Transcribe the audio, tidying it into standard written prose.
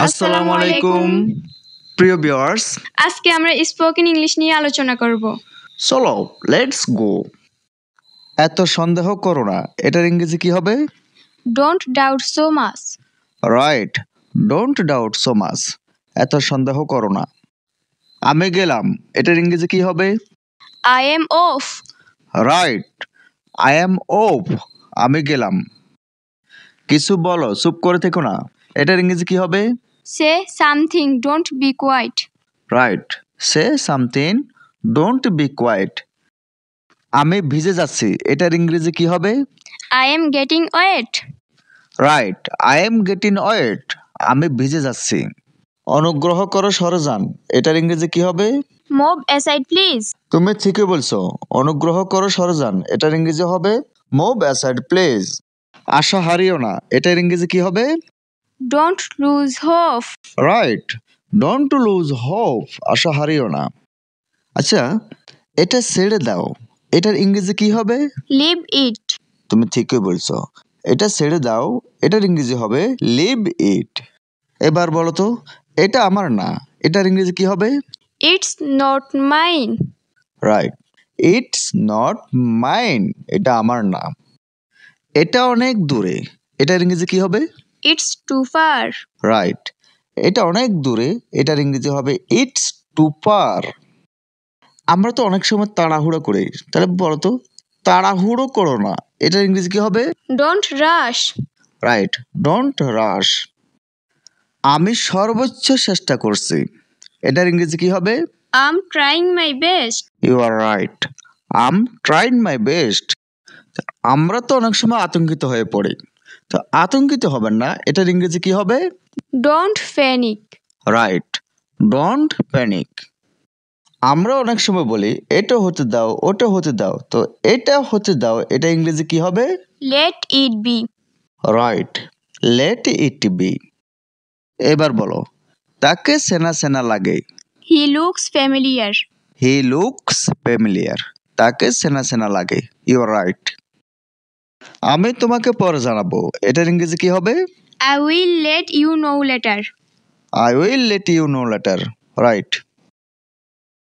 আসসালামু আলাইকুম প্রিয় ভিউয়ার্স, আজকে আমরা স্পোকেন ইংলিশ নিয়ে আলোচনা করব। চলো লেটস গো। এত সন্দেহ করো না, এটার ইংরেজি কি হবে? Don't doubt so much. Right, don't doubt so much. এত সন্দেহ করো না। আমি গেলাম, এটার ইংরেজি কি হবে? I M of. Right, I am of. আমি গেলাম। কিছু বলো, চুপ করে থেকো না, এটার ইংরেজি কি হবে? Say something, don't be quiet. Right, say something, don't be quiet. আমি ভিজে যাচ্ছি, এটার ইংরেজি কি হবে? I am getting wet. Right, I am getting wet. আমি ভিজে যাচ্ছি। অনুগ্রহ করো সরে যান, এটার ইংরেজি কি হবে? Move aside please. তুমি ঠিকই বলছো, অনুগ্রহ করো সরে যান, এটার ইংরেজি হবে মুভ অ্যাসাইড প্লিজ। আশা হারিও না, এটার ইংরেজি কি হবে? Don't lose hope. Right, don't lose hope. আশা হারিও না। আচ্ছা, এটা ছেড়ে দাও, এটার ইংরেজি কি হবে? Leave it. তুমি ঠিকই বলছো, এটা ছেড়ে দাও, এটার ইংরেজি হবে লিভ ইট। এবার বলো তো, এটা আমার না, এটার ইংরেজি কি হবে? It's not mine. Right, it's not mine. এটা আমার না। এটা অনেক দূরে, এটার ইংরেজি কি হবে? It's too far. রাইট, এটা অনেক দূরে, এটার ইংরেজি হবে ইটস টু ফার। আমরা তো অনেক সময় তাড়াহুড়ো করি, তাহলে বলো তো, তাড়াহুড়ো করো না, এটার ইংরেজি কি হবে? Don't rush. Right, don't rush. আমি সর্বোচ্চ চেষ্টা করছি, এটার ইংরেজি কি হবে? I am trying my best. You are right, I am trying my best. আমরা তো অনেক সময় আতঙ্কিত হয়ে পড়ি, তো আতঙ্কিত হবেন না, এটার ইংরেজি কি হবে? Don't panic. Right, don't panic. আমরা অনেক সময় বলি এটা হতে দাও, ওটা হতে দাও, তো এটা হতে দাও, এটা ইংরেজি কি হবে? Let it be. Right, let it be. এবার বলো, তাকে সেনা সেনা লাগে। He looks familiar. He looks familiar. তাকে সেনা সেনা লাগে। You are right. আমি তোমাকে পরে জানাবো, এটার ইংরেজি কি হবে? I will let you know later. I will let you know later. Right.